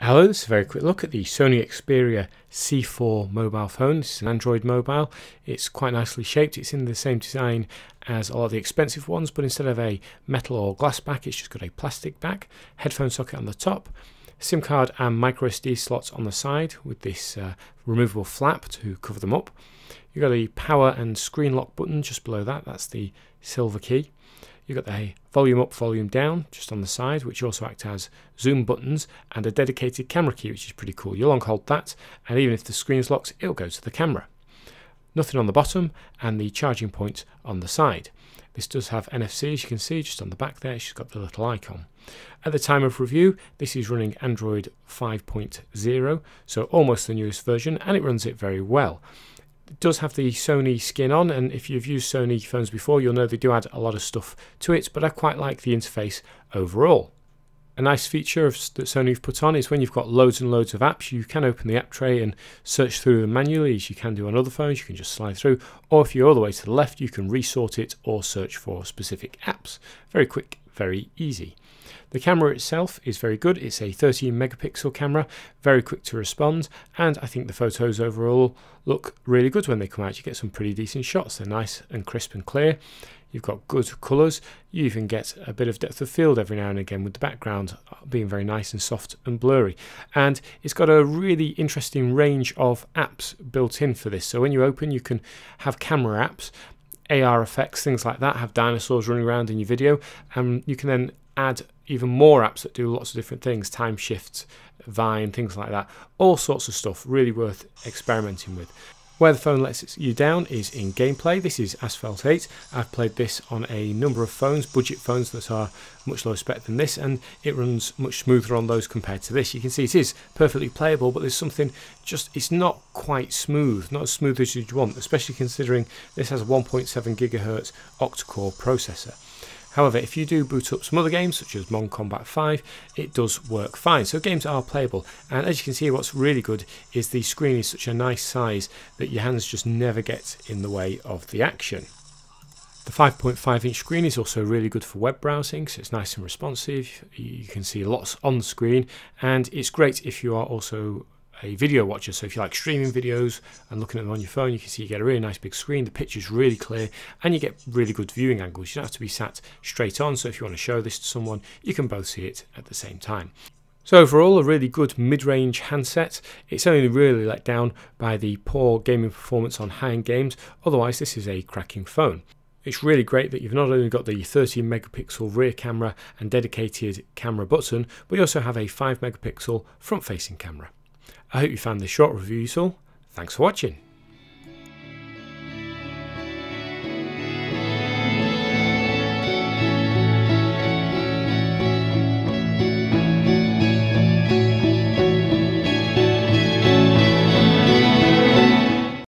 Hello, this is a very quick look at the Sony Xperia C4 mobile phone. This is an Android mobile. It's quite nicely shaped. It's in the same design as a lot of the expensive ones, but instead of a metal or glass back, it's just got a plastic back, headphone socket on the top, SIM card and micro SD slots on the side with this removable flap to cover them up. You've got a power and screen lock button just below that. That's the silver key. You've got the volume up, volume down just on the side, which also act as zoom buttons, and a dedicated camera key, which is pretty cool. You long hold that, and even if the screen's locked, it'll go to the camera. Nothing on the bottom, and the charging point on the side. This does have NFC, as you can see, just on the back there. It's just got the little icon. At the time of review, this is running Android 5.0, so almost the newest version, and it runs it very well. It does have the Sony skin on, and if you've used Sony phones before, you'll know they do add a lot of stuff to it, but I quite like the interface overall. A nice feature that Sony have put on is when you've got loads and loads of apps, you can open the app tray and search through them manually, as you can do on other phones. You can just slide through, or if you're all the way to the left, you can resort it or search for specific apps. Very quick, very easy. The camera itself is very good. It's a 13 megapixel camera, very quick to respond, and I think the photos overall look really good when they come out. You get some pretty decent shots. They're nice and crisp and clear. You've got good colours. You even get a bit of depth of field every now and again with the background being very nice and soft and blurry. And it's got a really interesting range of apps built in for this. So when you open, you can have camera apps, AR effects, things like that, have dinosaurs running around in your video, and you can then add even more apps that do lots of different things, time shifts, Vine, things like that, all sorts of stuff, really worth experimenting with. Where the phone lets you down is in gameplay. This is Asphalt 8. I've played this on a number of phones, budget phones that are much lower spec than this, and it runs much smoother on those compared to this. You can see it is perfectly playable, but there's something it's not quite smooth, not as smooth as you'd want, especially considering this has a 1.7 GHz octa-core processor. However, if you do boot up some other games, such as Mon Combat 5, it does work fine. So games are playable. And as you can see, what's really good is the screen is such a nice size that your hands just never get in the way of the action. The 5.5-inch screen is also really good for web browsing, so it's nice and responsive. You can see lots on the screen, and it's great if you are also a video watcher. So if you like streaming videos and looking at them on your phone, you can see you get a really nice big screen. The picture's really clear, and you get really good viewing angles. You don't have to be sat straight on, so if you want to show this to someone, you can both see it at the same time. So overall, a really good mid-range handset. It's only really let down by the poor gaming performance on high-end games. Otherwise, this is a cracking phone. It's really great that you've not only got the 13 megapixel rear camera and dedicated camera button, but you also have a 5 megapixel front-facing camera. I hope you found this short review useful. Thanks for watching.